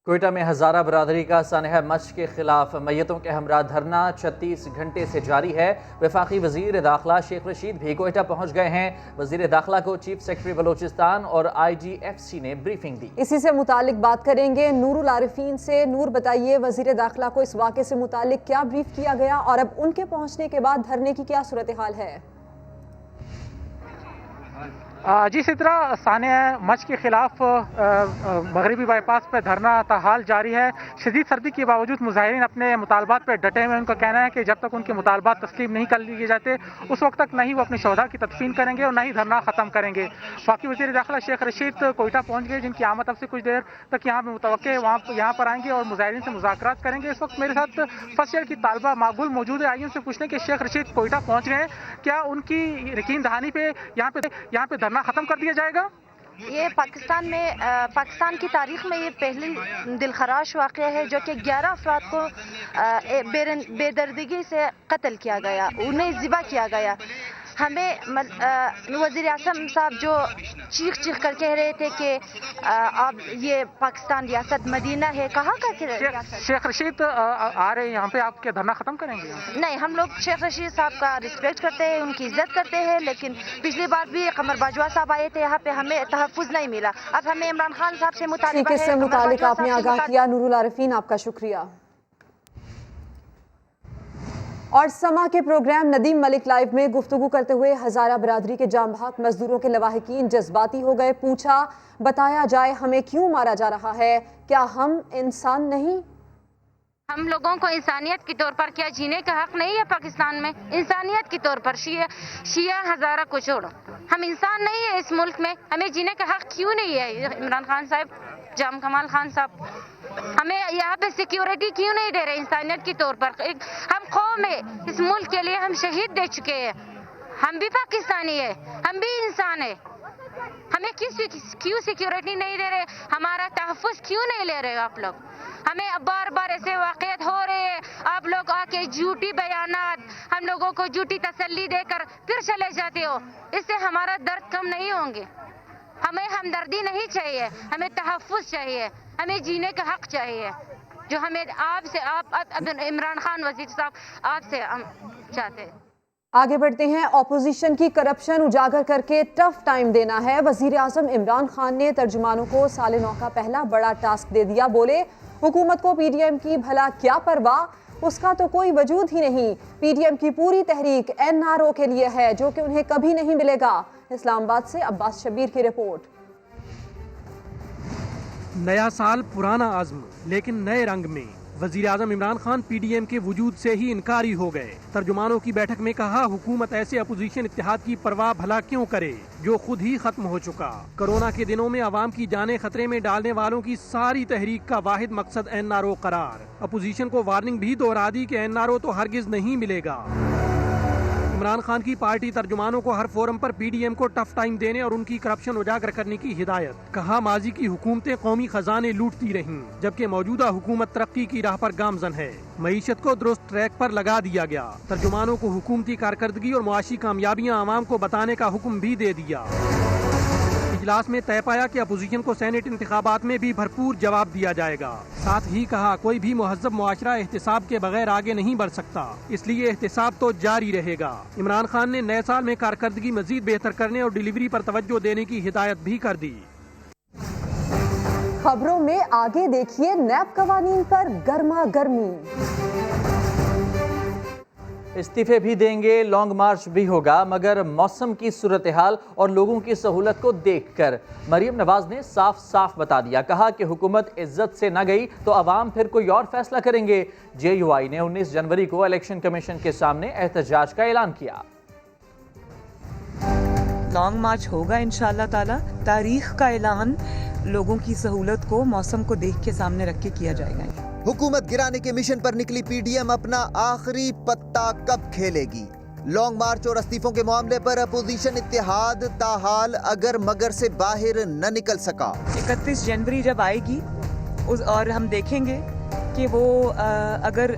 کوئٹہ میں ہزارہ برادری کا سانحہ مچھ کے خلاف میتوں کے ہمراہ دھرنا 36 گھنٹے سے جاری ہے۔ وفاقی وزیر داخلہ شیخ رشید بھی کوئٹہ پہنچ گئے ہیں۔ وزیر داخلہ کو چیف سیکرٹری بلوچستان اور IGFC نے بریفنگ دی۔ اسی سے متعلق بات کریں گے نور العارفین سے۔ نور، بتائیے وزیر داخلہ کو اس واقعے سے متعلق کیا بریف کیا گیا اور اب ان کے پہنچنے کے بعد دھرنے کی کیا صورتحال ہے؟ جس طرح سانحہ مچھ کے خلاف مغربی بائی پاس پہ دھرنا تاحال جاری ہے۔ شدید سردی کے باوجود مظاہرین اپنے مطالبات پہ ڈٹے ہوئے۔ ان کا کہنا ہے کہ جب تک ان کے مطالبات تسلیم نہیں کر لیے جاتے اس وقت تک نہ ہی وہ اپنے شہداء کی تدفین کریں گے اور نہ ہی دھرنا ختم کریں گے۔ باقی وزیر داخلہ شیخ رشید کوئٹہ پہنچ گئے، جن کی آمد اب سے کچھ دیر تک یہاں پہ متوقع ہے، یہاں پر آئیں گے اور مظاہرین سے مذاکرات کریں گے۔ اس وقت میرے ساتھ فرسٹ ایئر کی طالبہ مقبول موجود ہے۔ آئیے ان سے پوچھنے کہ شیخ رشید کوئٹہ پہنچ گئے، کیا ان کی یقین دہانی پہ یہاں پہ دھرنا ختم کر دیا جائے گا؟ یہ پاکستان کی تاریخ میں یہ پہلی دلخراش واقعہ ہے جو کہ 11 افراد کو بے دردگی سے قتل کیا گیا، انہیں ذبح کیا گیا۔ ہمیں وزیر اعظم صاحب جو چیخ کر کہہ رہے تھے کہ اب یہ پاکستان ریاست مدینہ ہے، کہاں کا شیخ رشید آ رہے ہیں یہاں پہ، آپ کیا دھرنا ختم کریں گے؟ نہیں، ہم لوگ شیخ رشید صاحب کا رسپیکٹ کرتے ہیں، ان کی عزت کرتے ہیں، لیکن پچھلی بار بھی قمر باجوہ صاحب آئے تھے یہاں پہ، ہمیں تحفظ نہیں ملا۔ اب ہمیں عمران خان صاحب سے مطالبہ ہے۔ اس سے متعلق آپ نے آگاہ کیا، نور العارفین آپ کا شکریہ۔ اور سما کے پروگرام ندیم ملک لائیو میں گفتگو کرتے ہوئے ہزارہ برادری کے جام بحق مزدوروں کے لواحقین جذباتی ہو گئے۔ پوچھا، بتایا جائے ہمیں کیوں مارا جا رہا ہے، کیا ہم انسان نہیں؟ ہم لوگوں کو انسانیت کے طور پر کیا جینے کا حق نہیں ہے پاکستان میں؟ انسانیت کے طور پر شیعہ ہزارہ کو چھوڑو، ہم انسان نہیں ہے اس ملک میں؟ ہمیں جینے کا حق کیوں نہیں ہے؟ عمران خان صاحب، جام کمال خان صاحب، ہمیں یہاں پہ سیکیورٹی کیوں نہیں دے رہے انسانیت کے طور پر؟ ہم قوم ہے، اس ملک کے لیے ہم شہید دے چکے ہیں، ہم بھی پاکستانی ہے، ہم بھی انسان ہے، ہمیں کیوں سیکیورٹی نہیں دے رہے؟ ہمارا تحفظ کیوں نہیں لے رہے آپ لوگ؟ ہمیں بار بار ایسے واقعات ہو رہے ہیں، آپ لوگ آ کے جھوٹی بیانات، ہم لوگوں کو جھوٹی تسلی دے کر پھر چلے جاتے ہو، اس سے ہمارا درد کم نہیں ہوں گے۔ ہمیں ہمدردی نہیں چاہیے، ہمیں تحفظ چاہیے، ہمیں جینے کا حق چاہیے، جو ہمیں آپ عمران خان وزیر صاحب آپ سے ہم چاہتے ہیں۔ آگے بڑھتے ہیں۔ اپوزیشن کی کرپشن اجاگر کر کے ٹف ٹائم دینا ہے، وزیر اعظم عمران خان نے ترجمانوں کو سال نو کا پہلا بڑا ٹاسک دے دیا۔ بولے، حکومت کو PDM کی بھلا کیا پرواہ، اس کا تو کوئی وجود ہی نہیں۔ PDM کی پوری تحریک NRO کے لیے ہے، جو کہ انہیں کبھی نہیں ملے گا۔ اسلام آباد سے عباس شبیر کی رپورٹ۔ نیا سال پرانا عزم لیکن نئے رنگ میں، وزیر اعظم عمران خان PDM کے وجود سے ہی انکاری ہو گئے۔ ترجمانوں کی بیٹھک میں کہا، حکومت ایسے اپوزیشن اتحاد کی پرواہ بھلا کیوں کرے جو خود ہی ختم ہو چکا۔ کرونا کے دنوں میں عوام کی جانیں خطرے میں ڈالنے والوں کی ساری تحریک کا واحد مقصد NRO قرار۔ اپوزیشن کو وارننگ بھی دہرا دی کہ NRO تو ہرگز نہیں ملے گا۔ عمران خان کی پارٹی ترجمانوں کو ہر فورم پر PDM کو ٹف ٹائم دینے اور ان کی کرپشن اجاگر کرنے کی ہدایت۔ کہا، ماضی کی حکومتیں قومی خزانے لوٹتی رہیں، جبکہ موجودہ حکومت ترقی کی راہ پر گامزن ہے۔ معیشت کو درست ٹریک پر لگا دیا گیا۔ ترجمانوں کو حکومتی کارکردگی اور معاشی کامیابیاں عوام کو بتانے کا حکم بھی دے دیا۔ اجلاس میں طے پایا کہ اپوزیشن کو سینٹ انتخابات میں بھی بھرپور جواب دیا جائے گا۔ ساتھ ہی کہا، کوئی بھی مہذب معاشرہ احتساب کے بغیر آگے نہیں بڑھ سکتا، اس لیے احتساب تو جاری رہے گا۔ عمران خان نے نئے سال میں کارکردگی مزید بہتر کرنے اور ڈیلیوری پر توجہ دینے کی ہدایت بھی کر دی۔ خبروں میں آگے دیکھیے نیب قوانین پر گرما گرمی۔ استعفے بھی دیں گے، لانگ مارچ بھی ہوگا، مگر موسم کی صورتحال اور لوگوں کی سہولت کو دیکھ کر مریم نواز نے صاف صاف بتا دیا۔ کہا کہ حکومت عزت سے نہ گئی تو عوام پھر کوئی اور فیصلہ کریں گے۔ JUI نے 19 جنوری کو الیکشن کمیشن کے سامنے احتجاج کا اعلان کیا۔ لانگ مارچ ہوگا انشاءاللہ تعالی۔ تاریخ کا اعلان لوگوں کی سہولت کو موسم کو دیکھ کے سامنے رکھ کے کیا جائے گا۔ حکومت گرانے کے مشن پر نکلی PDM اپنا آخری پتہ کب کھیلے گی؟ لانگ مارچ اور استعفوں کے معاملے پر اپوزیشن اتحاد تاحال اگر مگر سے باہر نہ نکل سکا۔ 31 جنوری جب آئے گی اور ہم دیکھیں گے کہ وہ اگر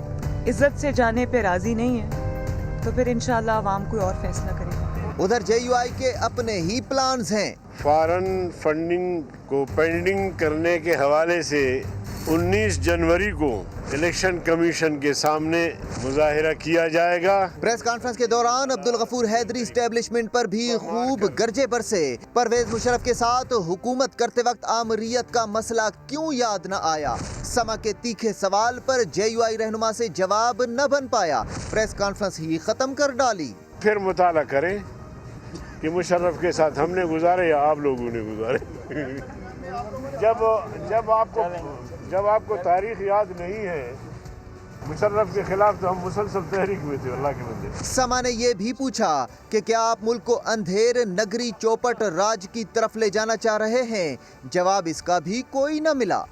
عزت سے جانے پہ راضی نہیں ہے تو پھر انشاءاللہ عوام کوئی اور فیصلہ کرے گا۔ ادھر JUI کے اپنے ہی پلانز ہیں۔ فارن فنڈنگ کو پینڈنگ کرنے کے حوالے سے 19 जनवरी को इलेक्शन कमीशन के सामने मुजाहिरा किया जाएगा। प्रेस कॉन्फ्रेंस के दौरान अब्दुल गफूर हैदरी एस्टेब्लिशमेंट पर भी खूब गरजे बरसे। परवेज मुशर्रफ के साथ हुकूमत करते वक्त आमरीयत का मसला क्यों याद न आया? समा के तीखे सवाल पर JUI रहनुमा से जवाब न बन पाया। प्रेस कॉन्फ्रेंस ही खत्म कर डाली। फिर मुताला करें कि मुशर्रफ के साथ हमने गुजारे या आप लोगों ने गुजारे। जब आपको तारीख याद नहीं है, मुशर्रफ के खिलाफ तो हम मुसलसल तहरीक हुए थे, अल्लाह के बंदे। समा ने ये भी पूछा कि क्या आप मुल्क को अंधेर नगरी चौपट राज की तरफ ले जाना चाह रहे हैं? जवाब इसका भी कोई न मिला।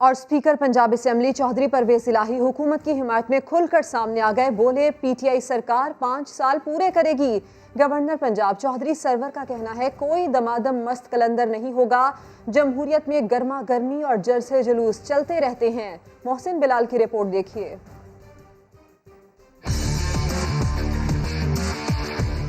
और स्पीकर पंजाब असेंबली चौधरी परवेज इलाही हुकूमत की हिमायत में खुलकर सामने आ गए। बोले PTI सरकार 5 साल पूरे करेगी। गवर्नर पंजाब चौधरी सरवर का कहना है कोई दमादम मस्त कलंदर नहीं होगा। जमहूरियत में गर्मा गर्मी और जलसे जुलूस चलते रहते हैं। मोहसिन बिलाल की रिपोर्ट देखिए।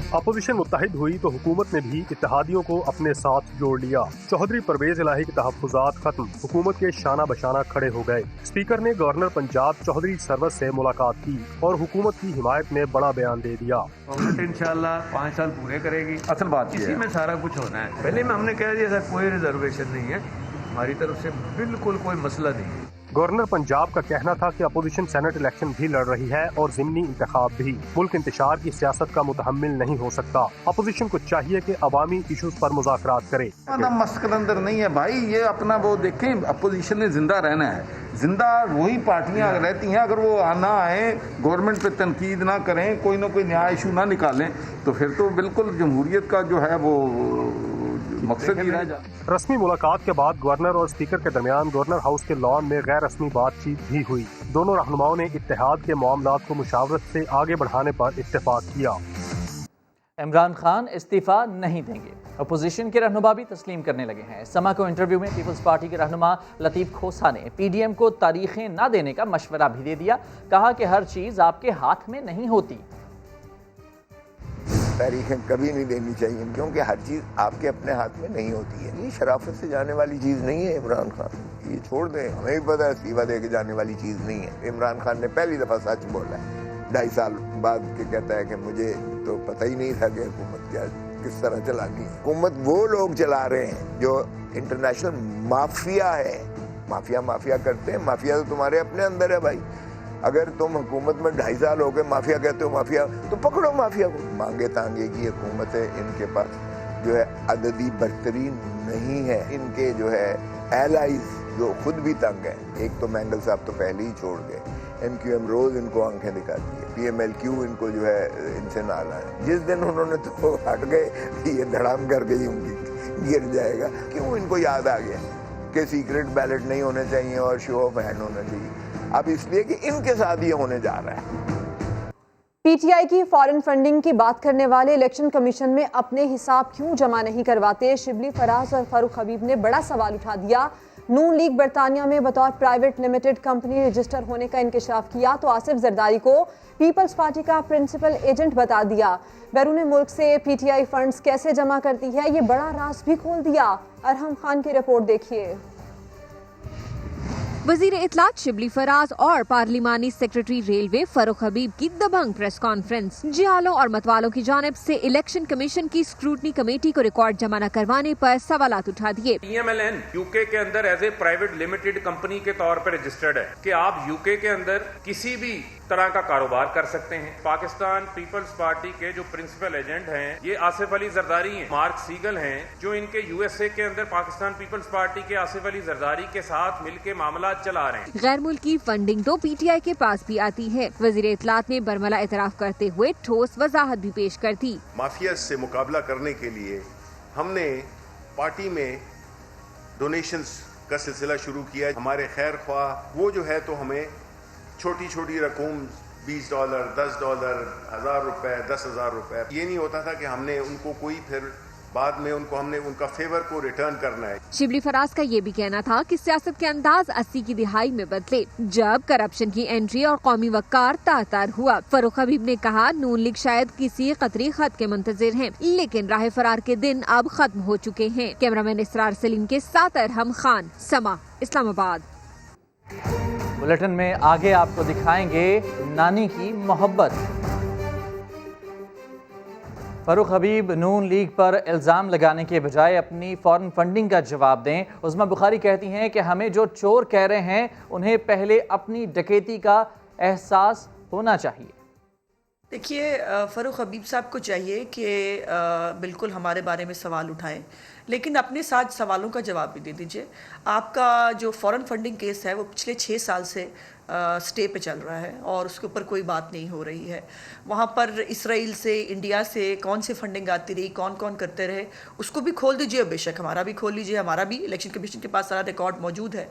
अपोजिशन मुत्तहिद हुई तो हुकूमत ने भी इत्तेहादियों को अपने साथ जोड़ लिया। चौधरी परवेज इलाही के तहफ्फुज़ात खत्म, हुकूमत के शाना बशाना खड़े हो गए। स्पीकर ने गवर्नर पंजाब चौधरी सरवर से मुलाकात की और हुकूमत की हिमायत में बड़ा बयान दे दिया। गवर्नमेंट इंशाल्लाह 5 साल पूरे करेगी। असल बात इसी में सारा कुछ होना है। पहले में हमने कह दिया सर कोई रिजर्वेशन नहीं है, हमारी तरफ से बिल्कुल कोई मसला नहीं है। गवर्नर पंजाब का कहना था कि अपोजिशन सेनेट इलेक्शन भी लड़ रही है और ज़िमनी इंतखाब भी। मुल्क इंतशार की सियासत का मुतहम्मिल नहीं हो सकता। अपोजिशन को चाहिए कि अवामी इशूज पर मुज़ाकरात करे। मस्कलंदर नहीं है भाई, ये अपना वो देखें, अपोजिशन ने जिंदा रहना है। जिंदा वही पार्टियां रहती हैं, अगर वो आना आए, गवर्नमेंट पे तनकीद ना करें, कोई ना कोई नया इशू ना निकालें, तो फिर तो बिल्कुल जमहूरियत का जो है वो मकसद ही रह जा। रस्मी मुलाकात के बाद गवर्नर और स्पीकर के दरमियान गवर्नर हाउस के लॉन में गैर रस्मी बातचीत भी हुई। दोनों रहनुमाओं ने इत्तेहाद के मामलात को मुशावरत से आगे बढ़ाने पर इत्तेफाक किया। इमरान खान इस्तीफा नहीं देंगे, अपोजिशन के रहनुमा भी तस्लीम करने लगे हैं। समा को इंटरव्यू में पीपल्स पार्टी के रहनुमा लतीफ़ खोसा ने PDM को तारीखें न देने का मशवरा भी दे दिया। कहा कि हर चीज़ आपके हाथ में नहीं होती। तारीखें कभी नहीं देनी चाहिए क्योंकि हर चीज़ आपके अपने हाथ में नहीं होती है। ये शराफत से जाने वाली चीज़ नहीं है इमरान खान, ये छोड़ दें। हमें भी पता है इस्तीफा दे के जाने वाली चीज़ नहीं है। इमरान खान ने पहली दफ़ा सच बोला है 2.5 साल बाद के कहता है कि मुझे तो पता ही नहीं था कि हुकूमत क्या किस तरह चलानी है। हुकूमत वो लोग चला रहे हैं जो इंटरनेशनल माफिया है। माफिया करते हैं। माफिया तो तुम्हारे अपने अंदर है भाई। अगर तुम हुकूमत में 2.5 साल हो गए माफिया कहते हो, माफिया तो पकड़ो माफिया को। मांगे तांगे की हुकूमत है, इनके पास जो है अददी बरतरी नहीं है। इनके जो है एलाइज जो खुद भी तंग है। एक तो मैंगल साहब तो पहले ही छोड़ गए, MQM रोज इनको आंखें दिखाती है, PMLQ इनको जो है इनसे नाला है। जिस दिन उन्होंने तो हट गए ये धड़ाम करके गिर जाएगा। क्यों इनको याद आ गया कि सीक्रेट बैलेट नहीं होने चाहिए और शो ऑफ हैंड होना चाहिए? अब इसलिए कि इनके साथ ये होने जा रहा है। PTI की फॉरेन फंडिंग की बात करने वाले इलेक्शन कमीशन में अपने हिसाब क्यों जमा नहीं करवाते? शिबली फराज और फारूक हबीब ने बड़ा सवाल उठा दिया। नून लीग बरतानिया में बतौर प्राइवेट लिमिटेड कंपनी रजिस्टर होने का इंकशाफ किया तो आसिफ जरदारी को पीपल्स पार्टी का प्रिंसिपल एजेंट बता दिया। बैरून मुल्क से PTI फंड्स कैसे जमा करती है ये बड़ा राज भी खोल दिया। अरहम खान की रिपोर्ट देखिए। वजीर इत्तलात शिबली फराज और पार्लिमानी सेक्रेटरी रेलवे फारूक हबीब की दबंग प्रेस कॉन्फ्रेंस। जियालों और मतवालों की जानिब से इलेक्शन कमीशन की स्क्रूटनी कमेटी को रिकॉर्ड जमा न करवाने पर सवालात उठा दिए। EMLN यूके के अंदर as a private limited company के तौर पर रजिस्टर्ड है कि आप यूके के अंदर किसी भी तरह का कारोबार कर सकते हैं। पाकिस्तान पीपल्स पार्टी के जो प्रिंसिपल एजेंट हैं ये आसिफ अली जरदारी हैं, मार्क सीगल हैं, जो इनके USA के अंदर पाकिस्तान पीपल्स पार्टी के आसिफ अली जरदारी के साथ मिलकर मामला चला रहे हैं। गैर मुल्की फंडिंग तो PTI के पास भी आती है। वजीर इत्तलात ने बरमला एतराफ करते हुए ठोस वजाहत भी पेश कर दी। माफिया से मुकाबला करने के लिए हमने पार्टी में डोनेशंस का सिलसिला शुरू किया। हमारे खैर ख्वाह वो जो है तो हमें छोटी छोटी रकम $20, $10, 1000 रुपए, 10,000 रुपए, ये नहीं होता था कि हमने उनको कोई फिर بعد में उनको हमने उनका फेवर को रिटर्न करना है। शिबली फराज का ये भी कहना था कि सियासत के अंदाज 80 की दिहाई में बदले जब करप्शन की एंट्री और कौमी वकार तार हुआ। फरूख हबीब ने कहा नून लीग शायद किसी कतरी खत के मुंतजिर हैं, लेकिन राह फरार के दिन अब खत्म हो चुके हैं। कैमरामैन इसरार सलीम के साथ अरहम खान, समा, इस्लामाबाद। बुलेटिन में आगे आपको दिखाएंगे नानी की मोहब्बत। फरूख हबीब नून लीग पर इल्ज़ाम लगाने के बजाय अपनी फॉरेन फंडिंग का जवाब दें। उज़्मा बुखारी कहती हैं कि हमें जो चोर कह रहे हैं उन्हें पहले अपनी डकैती का एहसास होना चाहिए। देखिए, फ़रूख हबीब साहब को चाहिए कि बिल्कुल हमारे बारे में सवाल उठाएं, लेकिन अपने साथ सवालों का जवाब भी दे दीजिए। आपका जो फॉरेन फंडिंग केस है वो पिछले 6 साल से स्टे पे चल रहा है और उसके ऊपर कोई बात नहीं हो रही है। वहाँ पर इसराइल से, इंडिया से कौन सी फंडिंग आती रही, कौन कौन करते रहे, उसको भी खोल दीजिए। बेशक हमारा भी खोल लीजिए, हमारा भी इलेक्शन कमीशन के पास सारा रिकॉर्ड मौजूद है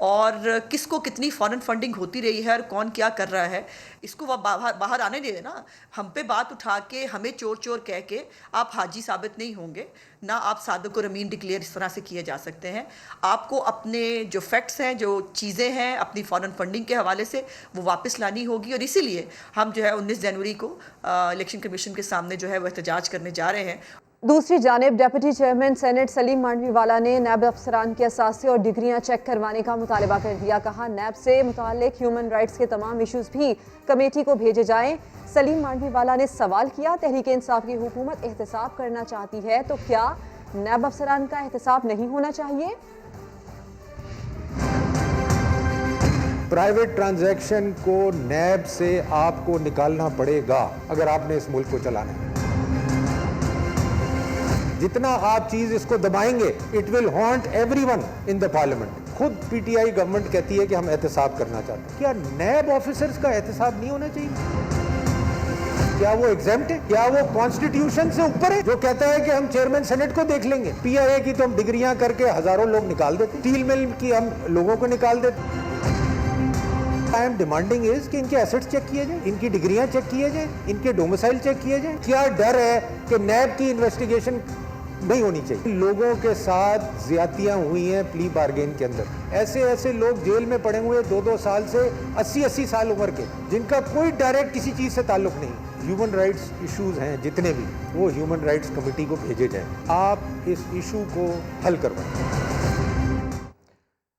और किसको कितनी फॉरेन फंडिंग होती रही है और कौन क्या कर रहा है, इसको बाहर आने दे ना। हम पे बात उठा के हमें चोर चोर कह के आप हाजी साबित नहीं होंगे, ना आप सादिक और अमीन डिक्लेयर इस तरह से किए जा सकते हैं। आपको अपने जो फैक्ट्स हैं, जो चीज़ें हैं अपनी फॉरेन फंडिंग के हवाले से वो वापस लानी होगी और इसीलिए हम जो है 19 जनवरी को इलेक्शन कमीशन के सामने जो है वो एहतजाज करने जा रहे हैं। दूसरी जानिब deputy chairman senate Salim Mandviwala ने नैब अफसरान के असासे और डिग्रियां चेक करवाने का मुतालबा कर दिया। कहा नैब से मुताल्लिक ह्यूमन राइट्स के तमाम इशूज़ भी कमेटी को भेजे जाएं। सलीम मांडवीवाला ने सवाल किया, तहरीक इंसाफ की हुकूमत एहतसाब करना चाहती है तो क्या नैब अफसरान का एहतसाब नहीं होना चाहिए? प्राइवेट ट्रांजैक्शन को नैब से आपको निकालना पड़ेगा अगर आपने इस मुल्क को चलाना है। जितना आप चीज इसको दबाएंगे it will haunt everyone in the parliament. खुद पीटीआई गवर्नमेंट कहती है कि हम एहतसाब करना चाहते हैं। क्या नैब ऑफिसर्स का एहतसाब नहीं होना चाहिए? क्या वो एग्जेम्प्ट है? क्या वो कॉन्स्टिट्यूशन से ऊपर है जो कहता है कि हम चेयरमैन सेनेट को देख लेंगे? पीआईए की तो हम डिग्रियां करके हजारों लोग निकाल देते, स्टील मिल की हम लोगों को निकाल देते। आई एम डिमांडिंग इज कि इनके एसेट्स चेक किए जाए, इनकी डिग्रियां चेक किए जाए, इनके डोमिसाइल चेक किए जाए। क्या डर है कि नैब की इन्वेस्टिगेशन नहीं होनी चाहिए? लोगों के साथ ज्यादतियां हुई हैं प्ली बार्गेन के अंदर। ऐसे लोग जेल में पड़े हुए 2-2 साल से 80-80 साल उम्र के, जिनका कोई डायरेक्ट किसी चीज से ताल्लुक नहीं। ह्यूमन राइट्स इश्यूज हैं जितने भी, वो ह्यूमन राइट्स कमेटी को भेजे जाएं। आप इस इशू को हल करवाएं।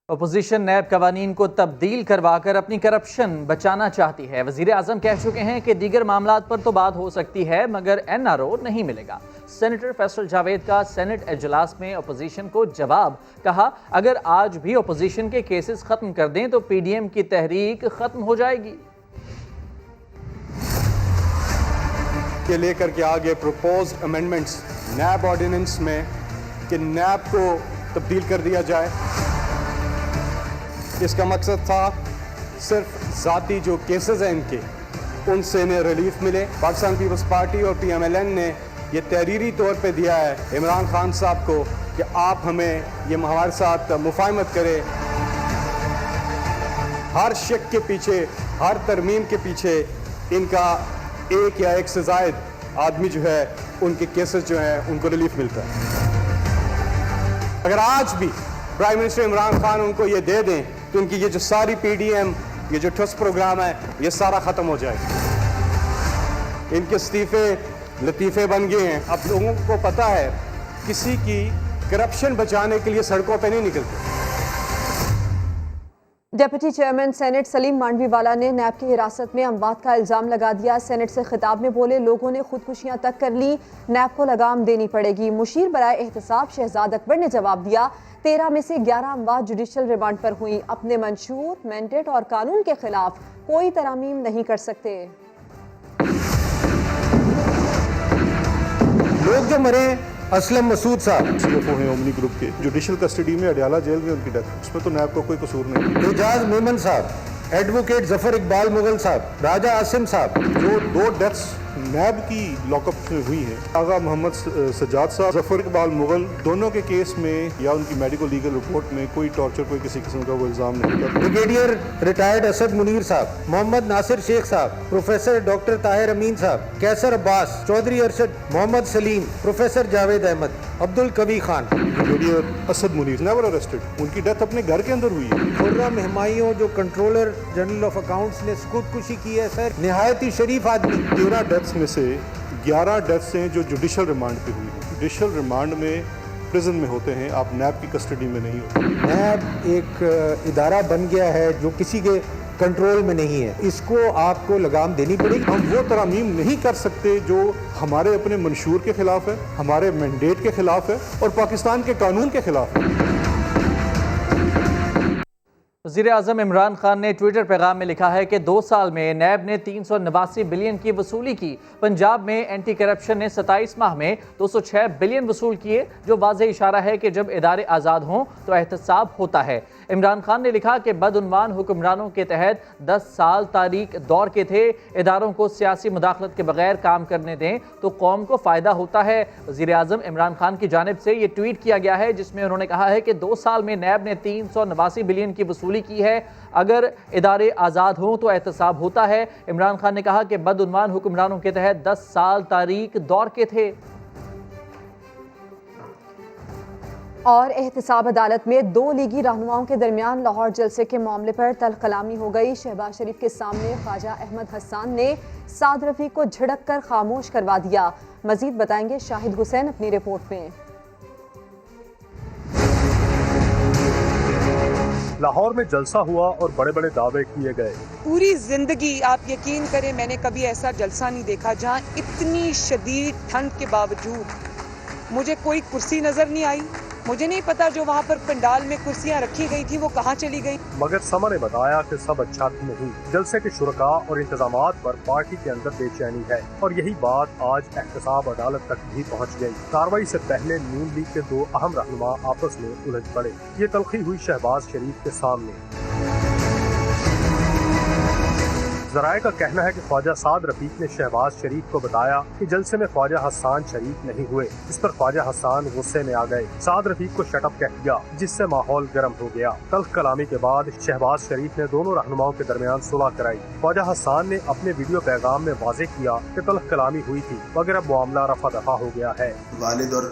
अपोजिशन नैब कवानीन को तब्दील करवाकर अपनी करप्शन बचाना चाहती है। वजीर आजम कह चुके हैं कि दीगर मामलात पर तो बात हो सकती है मगर एनआरओ नहीं मिलेगा। सेनेटर फैसल जावेद का सेनेट इजलास में अपोजिशन को जवाब, कहा अगर आज भी अपोजिशन के केसेस खत्म कर दें तो पीडीएम की तहरीक खत्म हो जाएगी। के लेकर के आगे प्रपोज अमेंडमेंट्स नैब ऑर्डिनेंस में कि नैब को तब्दील कर दिया जाए। इसका मकसद था सिर्फ ज़ाती जो केसेस हैं इनके, उनसे इन्हें रिलीफ मिले। पाकिस्तान पीपल्स पार्टी और पीएमएलएन ने ये तहरीरी तौर पे दिया है इमरान खान साहब को कि आप हमें ये हमारे साथ मुफाहमत करें। हर शक के पीछे, हर तरमीम के पीछे इनका एक या एक से ज़ायद आदमी जो है उनके केसेस जो हैं उनको रिलीफ मिलता है। अगर आज भी प्राइम मिनिस्टर इमरान खान उनको ये दे दें तो उनकी ये जो सारी पीडीएम, ये जो ट्रस्ट प्रोग्राम है, ये सारा ख़त्म हो जाएगा। इनके इस्तीफे लतीफ़े बन गए हैं। अब लोगों को पता है किसी की करप्शन बचाने के लिए सड़कों पे नहीं निकलते। Deputy chairman senate Salim Mandviwala ने नैब की हिरासत में अमवात का इल्ज़ाम लगा दिया। सेनेट से खिताब में बोले लोगों ने खुदकुशियां तक कर ली, नैब को लगाम देनी पड़ेगी। मुशीर बराए एहतसाब शहजाद अकबर ने जवाब दिया 13 में से 11 अमवात जुडिशल रिमांड पर हुई। अपने मंशूर, मैंडेट और कानून के खिलाफ कोई तरामीम नहीं कर सकते। लोग जो मरे असलम मसूद साहब सीएफओ हैं ओमनी ग्रुप के, जुडिशल कस्टडी में अडयाला जेल में उनकी डेथ, उसमें तो नैब का कोई कसूर नहीं। एजाज मेमन साहब, एडवोकेट जफर इकबाल मुगल साहब, राजा आसिम साहब, जो 2 डेथ्स नैब की लॉकअप में हुई हैं, आगा मोहम्मद सज्जाद साहब, जफर इकबाल मुगल, दोनों के केस में या उनकी मेडिकल लीगल रिपोर्ट में कोई टॉर्चर, कोई किसी किस्म का वो इल्ज़ाम नहीं था। ब्रिगेडियर रिटायर्ड असद मुनीर साहब, मोहम्मद नासिर शेख साहब, प्रोफेसर डॉक्टर ताहिर अमीन साहब, कैसर अब्बास, चौधरी अरशद, मोहम्मद सलीम, प्रोफेसर जावेद अहमद अब्दुल कवी Khan, brigadier Asad Munir never arrested, उनकी डेथ अपने घर के अंदर हुई है। खुर्रम हुमायूं जो कंट्रोलर जनरल ऑफ अकाउंट्स ने खुदकुशी की है सर, निहायत ही शरीफ आदमी। 13 डेथ्स में से 11 डेथ्स हैं जो जुडिशल रिमांड पे हुई हैं। जुडिशल रिमांड में प्रिजन में होते हैं, आप नैब की कस्टडी में नहीं होते। नैब एक इदारा बन गया है जो किसी के कंट्रोल में नहीं है, इसको आपको लगाम देनी पड़ेगी। हम वो तरामीम नहीं कर सकते जो हमारे अपने मंशूर के खिलाफ है, हमारे मैंडेट के खिलाफ है और पाकिस्तान के कानून के खिलाफ है। वज़ीर-ए-आज़म इमरान खान ने ट्विटर पैगाम में लिखा है कि 2 साल में नैब ने 389 बिलियन की वसूली की। पंजाब में एंटी करप्शन ने 27 माह में 206 बिलियन वसूल किए, जो वाज़ेह इशारा है कि जब इदारे आज़ाद हों तो एहतसाब होता है। इमरान खान ने लिखा कि बदउन्वान हुक्मरानों के तहत 10 साल तारीख दौर के थे। इदारों को सियासी मुदाखलत के बगैर काम करने दें तो कौम को फ़ायदा होता है। वज़ीर-ए-आज़म इमरान खान की जानिब से ये ट्वीट किया गया है, जिसमें उन्होंने कहा है कि 2 साल में नैब ने 389 बिलियन की वसूली की है। अगर इदारे आज़ाद हों तो एहतसाब होता है। इमरान खान ने कहा कि बदउन्वान हुक्मरानों के तहत 10 साल तारीख दौर के थे। और एहतसाब अदालत में 2 लीगी रहनुमाओं के दरमियान लाहौर जलसे के मामले पर तल्ख कलामी हो गई। शहबाज शरीफ के सामने ख्वाजा अहमद हसन ने साद रफ़ी को झिड़क कर खामोश करवा दिया। मजीद बताएंगे शाहिद हुसैन अपनी रिपोर्ट में। लाहौर में जलसा हुआ और बड़े बड़े दावे किए गए। पूरी जिंदगी आप यकीन करें मैंने कभी ऐसा जलसा नहीं देखा जहां इतनी शदीद ठंड के बावजूद मुझे कोई कुर्सी नजर नहीं आई। मुझे नहीं पता जो वहाँ पर पंडाल में कुर्सियाँ रखी गई थी वो कहाँ चली गई। मगर समा ने बताया कि सब अच्छा नहीं। जलसे के शुरका और इंतजामात पर पार्टी के अंदर बेचैनी है और यही बात आज एहतसाब अदालत तक भी पहुँच गई। कार्रवाई से पहले नून लीग के 2 अहम रहनुमा आपस में उलझ पड़े। ये तलखी हुई शहबाज शरीफ के सामने। ज़राए का कहना है कि ख्वाजा साद रफीक ने शहबाज शरीफ को बताया कि जलसे में ख्वाजा हसन शरीक नहीं हुए। इस पर ख्वाजा हसन गुस्से में आ गए, साद रफीक को शटअप कह दिया, जिससे माहौल गर्म हो गया। तल्ख कलामी के बाद शहबाज शरीफ ने दोनों रहनुमाओं के दरमियान सुलह कराई। ख्वाजा हसन ने अपने वीडियो पैगाम में वाज़ेह किया कि तल्ख कलामी हुई थी, मगर अब मामला रफा दफा हो गया है। वालिद और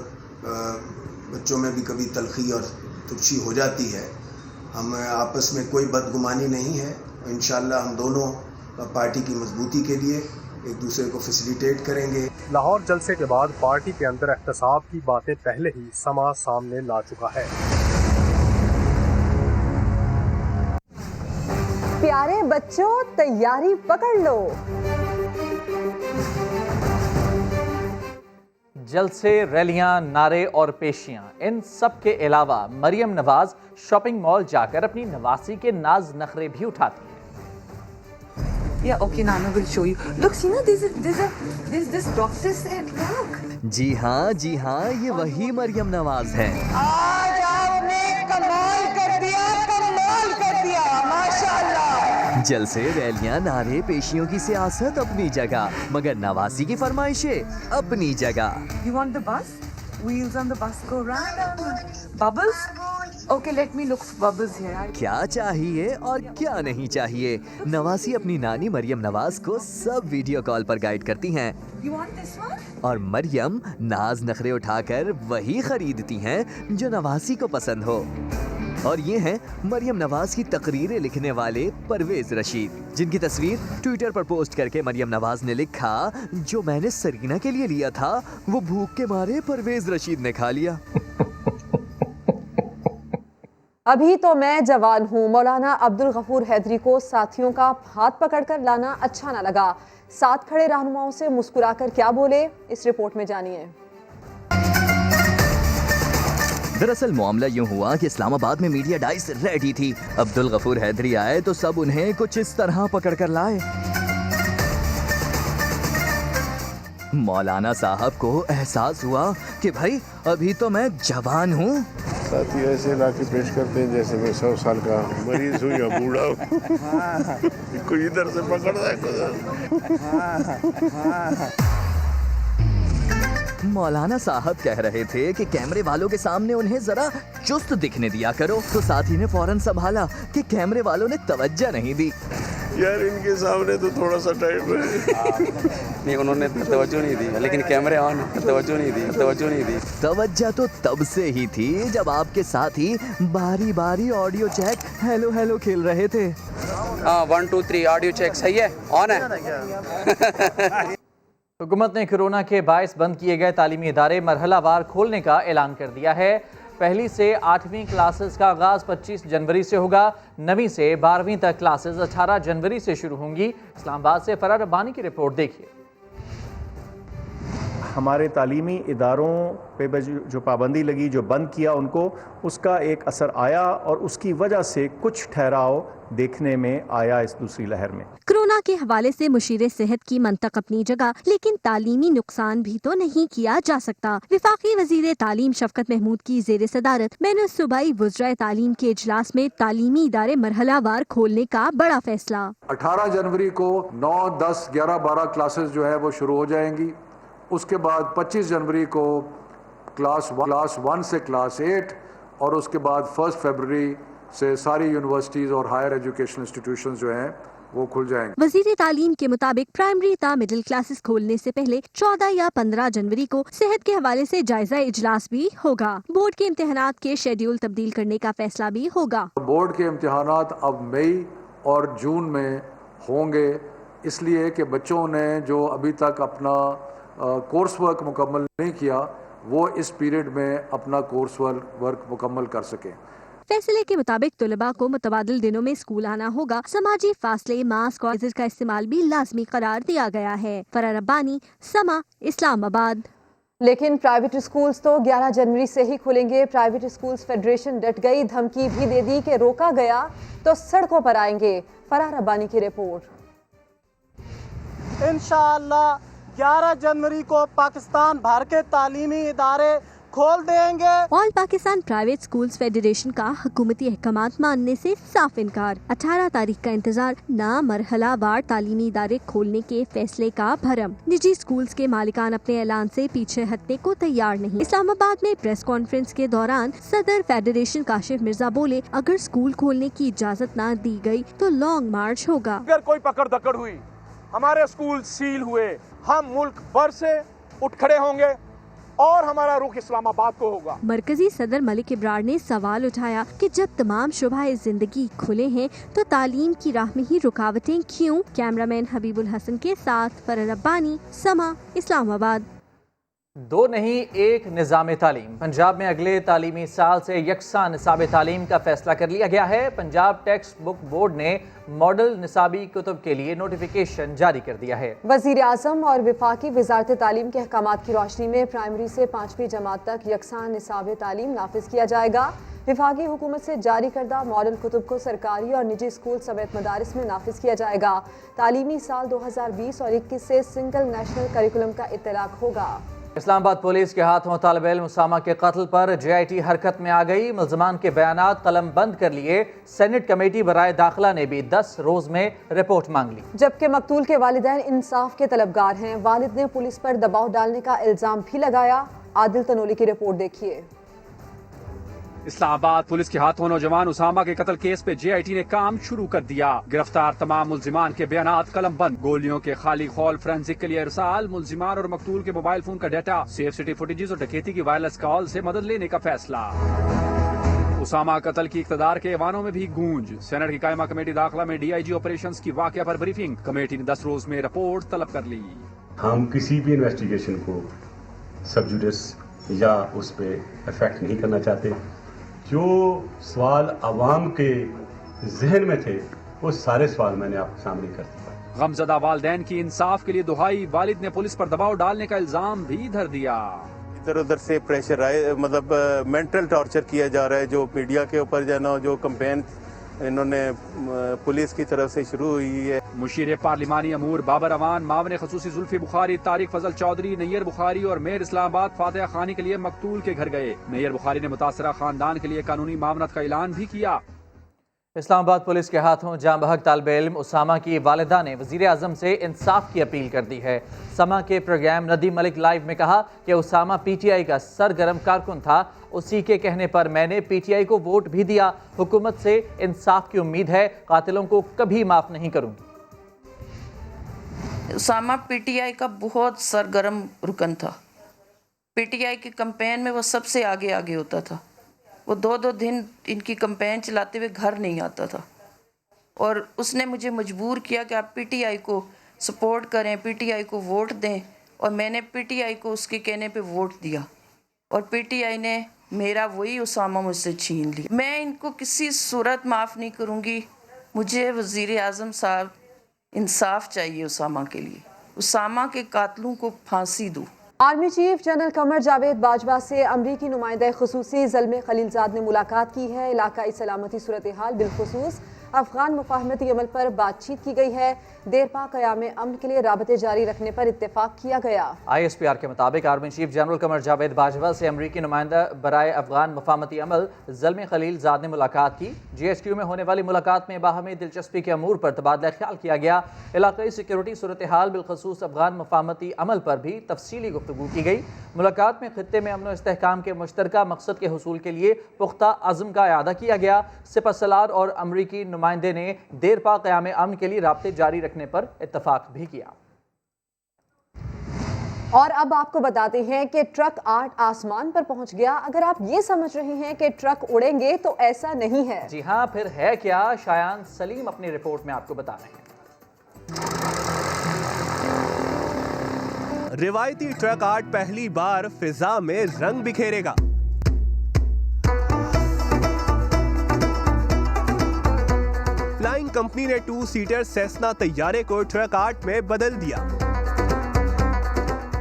बच्चों में भी कभी तलखी और तुच्छी हो जाती है। हम आपस में कोई बदगुमानी नहीं है। इंशाअल्लाह हम दोनों पार्टी की मजबूती के लिए एक दूसरे को फैसिलिटेट करेंगे। लाहौर जलसे के बाद पार्टी के अंदर एहतसाब की बातें पहले ही समा सामने ला चुका है। प्यारे बच्चों तैयारी पकड़ लो। जलसे, रैलियां, नारे और पेशियां, इन सब के अलावा मरियम नवाज शॉपिंग मॉल जाकर अपनी नवासी के नाज नखरे भी उठाती है। Yeah, okay, Nana will show you. Look, Sina, there's this doctor set. Look. जी हाँ, ये वही मरियम नवाज है। आज आपने कमाल कर दिया, माशाल्लाह। जलसे, रैलियां, नारे, पेशियों की सियासत अपनी जगह, मगर नवासी की फरमाइशें अपनी जगह। You want the bus? Wheels on the bus go round. Bubbles? Okay, let me look for bubbles here. क्या चाहिए और क्या नहीं चाहिए, नवासी अपनी नानी मरियम नवाज को सब वीडियो कॉल पर गाइड करती हैं। You want this one? और मरियम नाज नखरे उठाकर वही खरीदती हैं जो नवासी को पसंद हो। और ये हैं मरियम नवाज की तकरीरें लिखने वाले परवेज रशीद, जिनकी तस्वीर ट्विटर पर पोस्ट करके मरियम नवाज ने लिखा, जो मैंने सरीना के लिए लिया था वो भूख के मारे परवेज रशीद ने खा लिया। अभी तो मैं जवान हूँ। मौलाना अब्दुल गफूर हैदरी को साथियों का हाथ पकड़कर लाना अच्छा ना लगा। साथ खड़े रहनुमाओं से मुस्कुराकर क्या बोले, इस रिपोर्ट में जानिए। दरअसल मामला यूं हुआ कि इस्लामाबाद में मीडिया डाइस रेडी थी। अब्दुल गफूर हैदरी आए तो सब उन्हें कुछ इस तरह पकड़ कर लाए। मौलाना साहब को एहसास हुआ कि भाई अभी तो मैं जवान हूँ। साथी ऐसे लाके पेश करते हैं जैसे मैं 100 साल का मरीज हूँ या बूढ़ा हूँ। कोई इधर से पकड़ रहा है। मौलाना साहब कह रहे थे कि कैमरे वालों के सामने उन्हें जरा चुस्त दिखने दिया करो, तो साथी ने फौरन संभाला कि कैमरे वालों ने तवज्जो नहीं दी। यार इनके सामने तो थोड़ा सा टाइट रहे। नहीं, उन्होंने तवज्जो नहीं दी, लेकिन कैमरे ऑन, तवज्जो नहीं दी। तवज्जो तो तब से ही थी जब आपके साथी बारी बारी ऑडियो चेक हेलो हेलो खेल रहे थे। 1 2 3 ऑडियो चेक सही है, ऑन है। हुकूमत ने कोरोना के बायस बंद किए गए तालीमी इदारे मरहलावार खोलने का ऐलान कर दिया है। पहली से 8वीं क्लासेस का आगाज़ 25 जनवरी से होगा। 9वीं से 12वीं तक क्लासेस 18 जनवरी से शुरू होंगी। इस्लामाबाद से फरार रब्बानी की रिपोर्ट देखिए। हमारे तालीमी इदारों पे जो पाबंदी लगी, जो बंद किया उनको, उसका एक असर आया और उसकी वजह से कुछ ठहराव देखने में आया इस दूसरी लहर में। कोरोना के हवाले से मुशीर सेहत की मंतक अपनी जगह, लेकिन तालीमी नुकसान भी तो नहीं किया जा सकता। वफाकी वजीर तालीम शफकत महमूद की जेर सदारत बैनुल सूबाई वज़राए तालीम के इजलास में तालीमी इदारे मरहलावार खोलने का बड़ा फैसला। 18 जनवरी को 9, 10, 11, 12 क्लासेस जो है वो शुरू हो जाएंगी। उसके बाद 25 जनवरी को क्लास 1 से क्लास 8 और उसके बाद 1 फरवरी से सारी यूनिवर्सिटीज़ और हायर एजुकेशन इंस्टीट्यूशंस जो हैं वो खुल जाएंगे। वजीर तालीम के मुताबिक प्राइमरी ता मिडिल क्लासेस खोलने से पहले 14 या 15 जनवरी को सेहत के हवाले से जायजा इजलास भी होगा। बोर्ड के इम्तिहानात के शेड्यूल तब्दील करने का फैसला भी होगा। बोर्ड के इम्तिहानात अब मई और जून में होंगे, इसलिए कि बच्चों ने जो अभी तक अपना कोर्स वर्क मुकम्मल नहीं किया वो इस पीरियड में अपना कोर्स वर्क मुकम्मल कर सकें। फैसले के मुताबिक तलबा को मुतबादिल दिनों में स्कूल आना होगा। समाजी फासले, मास्क और का इस्तेमाल भी लाजमी करार दिया गया है। फरार रब्बानी, समा, इस्लामाबाद। लेकिन प्राइवेट स्कूल्स तो 11 जनवरी से ही खुलेंगे। प्राइवेट स्कूल्स फेडरेशन डट गई, धमकी भी दे दी कि रोका गया तो सड़कों पर आएंगे। फरार रब्बानी की रिपोर्ट। इंशाअल्लाह 11 जनवरी को पाकिस्तान भर के तालीमी इदारे खोल देंगे। All Pakistan private schools federation का हुकूमती अहकामात मानने से साफ इनकार। 18 तारीख का इंतजार, ना मरहलावार तालीमी इदारे खोलने के फैसले का भरम। निजी स्कूल्स के मालिकान अपने ऐलान से पीछे हटने को तैयार नहीं। इस्लामाबाद में प्रेस कॉन्फ्रेंस के दौरान सदर फेडरेशन काशिफ मिर्जा बोले, अगर स्कूल खोलने की इजाजत न दी गई तो लॉन्ग मार्च होगा। अगर कोई पकड़ दकड़ हुई, हमारे स्कूल सील हुए, हम मुल्क भर से उठ खड़े होंगे और हमारा रुख इस्लामाबाद को होगा। मरकजी सदर मलिक इब्रार ने सवाल उठाया कि जब तमाम शुबाए जिंदगी खुले हैं तो तालीम की राह में ही रुकावटें क्यों? कैमरामैन हबीबुल हसन के साथ फरार रब्बानी, समा, इस्लामाबाद। 2 नहीं 1 निज़ाम तालीम। पंजाब में अगले तालीमी साल से यकसा निसाब तालीम का फैसला कर लिया गया है। पंजाब टेक्स्ट बुक बोर्ड ने मॉडल निसाबी कुतुब के लिए नोटिफिकेशन जारी कर दिया है। वज़ीर आज़म और वफाकी वज़ारत तालीम के अहकामात की रोशनी में प्राइमरी से 5वीं जमात तक यकसा निसाब तालीम नाफिज किया जाएगा। वफाकी हुकूमत से जारी करदा मॉडल कुतुब को सरकारी और निजी स्कूल समेत मदारिस में नाफिज किया जाएगा। तालीमी साल 2020 और 21 से सिंगल नेशनल करिकुलम का इत्तलाक होगा। इस्लामाबाद पुलिस के हाथों तालिब इल्म उसामा के कत्ल पर JIT हरकत में आ गई। मुल्ज़मान के बयानात कलम बंद कर लिए। सेनेट कमेटी बराए दाखिला ने भी 10 रोज में रिपोर्ट मांग ली। जबकि मकतूल के वालिदैन इंसाफ के तलबगार हैं। वालिद ने पुलिस पर दबाव डालने का इल्जाम भी लगाया। आदिल तनोली की रिपोर्ट देखिए। इस्लामाबाद पुलिस के हाथों नौजवान उसामा के कत्ल केस पे JIT ने काम शुरू कर दिया। गिरफ्तार तमाम मुल्जिमान के बयानात कलम बंद, गोलियों के खाली खौल फोरेंसिक के लिए इरसाल, मुल्जिमान और मकतूल के मोबाइल फोन का डाटा, सेफ सिटी फुटेजेस और डकैती की वायरलेस कॉल से मदद लेने का फैसला। उसामा कत्ल की इक़्तिदार के ऐवानों में भी गूंज। सेनेट की कायमा कमेटी दाखिला में DIG ऑपरेशंस की वाक़या पर ब्रीफिंग। कमेटी ने 10 रोज में रिपोर्ट तलब कर ली। हम किसी भी इन्वेस्टिगेशन को सब जुडिस या उस पर इफेक्ट नहीं करना चाहते। जो सवाल आवाम के जहन में थे वो सारे सवाल मैंने आपके सामने कर दिया। गमज़दा वालिदैन की इंसाफ के लिए दुहाई, वालिद ने पुलिस पर दबाव डालने का इल्जाम भी धर दिया। इधर उधर से प्रेशर आए, मतलब मेंटल टॉर्चर किया जा रहा है जो मीडिया के ऊपर जो कैंपेन इन्होंने पुलिस की तरफ से शुरू हुई है। मुशीर पार्लिमानी अमूर बाबर अवान, मावन खसूसी जुल्फी बुखारी, तारिक फजल चौधरी, नैयर बुखारी और मेयर इस्लामाबाद फातिहा खानी के लिए मकतूल के घर गए। नैयर बुखारी ने मुतासरा खानदान के लिए कानूनी मामलत का ऐलान भी किया। इस्लामाबाद पुलिस के हाथों जाँ बहक तालिब इल्म उसामा की वालिदा ने वज़ीर आज़म से इंसाफ की अपील कर दी है। समा के प्रोग्राम नदीम मलिक लाइव में कहा कि उसामा PTI का सरगर्म कारकुन था। उसी के कहने पर मैंने PTI को वोट भी दिया। हुकूमत से इंसाफ की उम्मीद है, कातिलों को कभी माफ़ नहीं करूँगी। اسامہ پی ٹی آئی کا بہت سرگرم رکن تھا. پی ٹی آئی کے کمپین میں وہ سب سے آگے ہوتا تھا. وہ 2 دن ان کی کمپین چلاتے ہوئے گھر نہیں آتا تھا, اور اس نے مجھے مجبور کیا کہ آپ پی ٹی آئی کو سپورٹ کریں, پی ٹی آئی کو ووٹ دیں, اور میں نے پی ٹی آئی کو اس کے کہنے پہ ووٹ دیا, اور پی ٹی آئی نے میرا وہی اسامہ مجھ سے چھین لیا. میں ان کو کسی صورت معاف نہیں کروں گی. مجھے وزیر اعظم صاحب انصاف چاہیے اسامہ کے لیے. اسامہ کے قاتلوں کو پھانسی دو. Army chief general Qamar Javed Bajwa سے امریکی نمائندہ خصوصی زلمے خلیلزاد نے ملاقات کی ہے. علاقائی سلامتی صورتحال بالخصوص افغان مفاہمتی عمل پر بات چیت کی گئی ہے. دیرپا قیام امن کے لیے رابطے جاری رکھنے پر اتفاق کیا گیا. ISPR کے مطابق army chief general Qamar Javed Bajwa سے امریکی نمائندہ برائے افغان مفاہمتی عمل زلمے خلیلزاد نے ملاقات کی. GHQ میں ہونے والی ملاقات میں باہمی دلچسپی کے امور پر تبادلہ خیال کیا گیا. علاقائی سیکیورٹی صورتحال بالخصوص افغان مفاہمتی عمل پر بھی تفصیلی گفتگو کی گئی. ملاقات میں خطے میں امن و استحکام کے مشترکہ مقصد کے حصول کے لیے پختہ عزم کا اعادہ کیا گیا. سپہ سالار اور امریکی نمائندے نے دیرپا قیام امن کے لیے رابطے جاری رکھنے پر اتفاق بھی کیا. اور اب آپ کو بتاتے ہیں کہ ٹرک 8 آسمان پر پہنچ گیا. اگر آپ یہ سمجھ رہے ہیں کہ ٹرک اڑیں گے تو ایسا نہیں ہے. جی ہاں, پھر ہے کیا؟ شایان سلیم اپنی رپورٹ میں آپ کو بتا رہے ہیں. روایتی ٹرک 8 پہلی بار فضا میں رنگ بکھیرے گا. فلائنگ کمپنی نے 2 سیٹر سیسنا طیارے کو ٹرک 8 میں بدل دیا.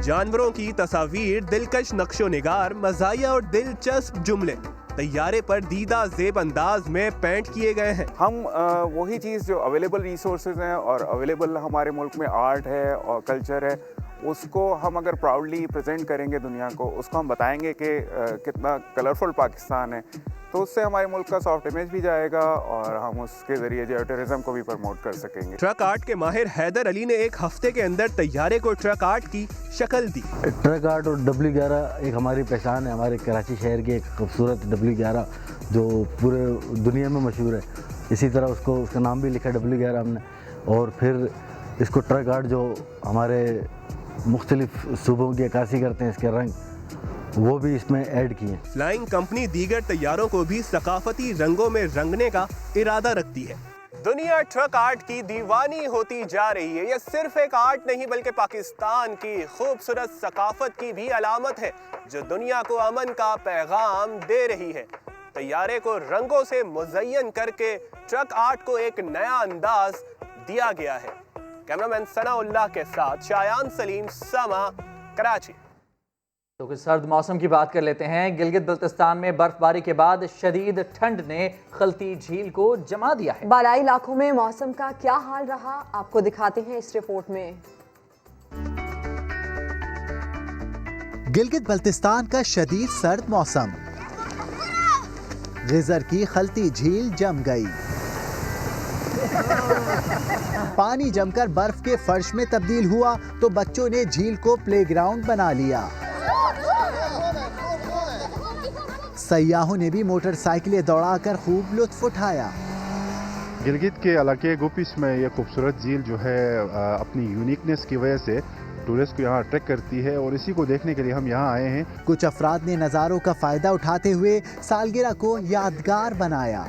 جانوروں کی تصاویر, دلکش نقش و نگار, مزاحیہ اور دلچسپ جملے طیارے پر دیدہ زیب انداز میں پینٹ کیے گئے ہیں. ہم وہی چیز جو اویلیبل ریسورسز ہیں اور اویلیبل ہمارے ملک میں آرٹ ہے اور کلچر ہے, اس کو ہم اگر پراؤڈلی پریزنٹ کریں گے دنیا کو, اس کو ہم بتائیں گے کہ کتنا کلرفل پاکستان ہے, تو اس سے ہمارے ملک کا سافٹ امیج بھی جائے گا اور ہم اس کے ذریعے جو ٹورزم کو بھی پروموٹ کر سکیں گے. ٹرک 8 کے ماہر حیدر علی نے ایک ہفتے کے اندر طیارے کو ٹرک 8 کی شکل دی. ٹرک 8 اور W11 ایک ہماری پہچان ہے, ہمارے کراچی شہر کی ایک خوبصورت W11 جو پورے دنیا میں مشہور ہے. اسی طرح اس کا نام بھی لکھا W11 ہم نے, اور پھر اس کو ٹرک 8 جو ہمارے مختلف صوبوں کی عکاسی کرتے ہیں, اس کے رنگ وہ بھی اس میں ایڈ کیے. فلائنگ کمپنی دیگر طیاروں کو بھی ثقافتی رنگوں میں رنگنے کا ارادہ رکھتی ہے. دنیا ٹرک 8 کی دیوانی ہوتی جا رہی ہے. یہ صرف ایک آرٹ نہیں بلکہ پاکستان کی خوبصورت ثقافت کی بھی علامت ہے جو دنیا کو امن کا پیغام دے رہی ہے. طیارے کو رنگوں سے مزین کر کے ٹرک 8 کو ایک نیا انداز دیا گیا ہے. کیمرامین ثناء اللہ کے ساتھ شایان سلیم, سما, کراچی. تو کچھ سرد موسم کی بات کر لیتے ہیں. گلگت بلتستان میں برف باری کے بعد شدید ٹھنڈ نے خلتی جھیل کو جما دیا ہے. بالائی علاقوں میں موسم کا کیا حال رہا, آپ کو دکھاتے ہیں اس رپورٹ میں. گلگت بلتستان کا شدید سرد موسم, غزر کی خلتی جھیل جم گئی. پانی جم کر برف کے فرش میں تبدیل ہوا تو بچوں نے جھیل کو پلے گراؤنڈ بنا لیا. سیاحوں نے بھی موٹر سائیکلیں دوڑا کر خوب لطف اٹھایا. گلگت کے علاقے گوپیس میں یہ خوبصورت جھیل جو ہے اپنی یونیکنیس کی وجہ سے ٹورسٹ کو یہاں اٹریکٹ کرتی ہے, اور اسی کو دیکھنے کے لیے ہم یہاں آئے ہیں. کچھ افراد نے نظاروں کا فائدہ اٹھاتے ہوئے سالگرہ کو یادگار بنایا.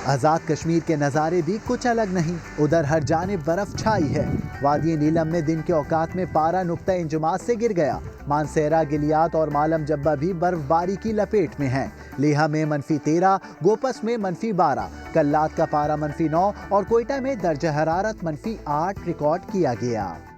آزاد کشمیر کے نظارے بھی کچھ الگ نہیں. ادھر ہر جانب برف چھائی ہے. وادی نیلم میں دن کے اوقات میں پارا نقطہ انجماد سے گر گیا. مانسہرہ, گلیات اور مالم جبہ بھی برف باری کی لپیٹ میں ہیں. لیہہ میں -13, گوپس میں -12, کلات کا پارا -9 اور کوئٹہ میں درجہ حرارت -8 ریکارڈ کیا گیا.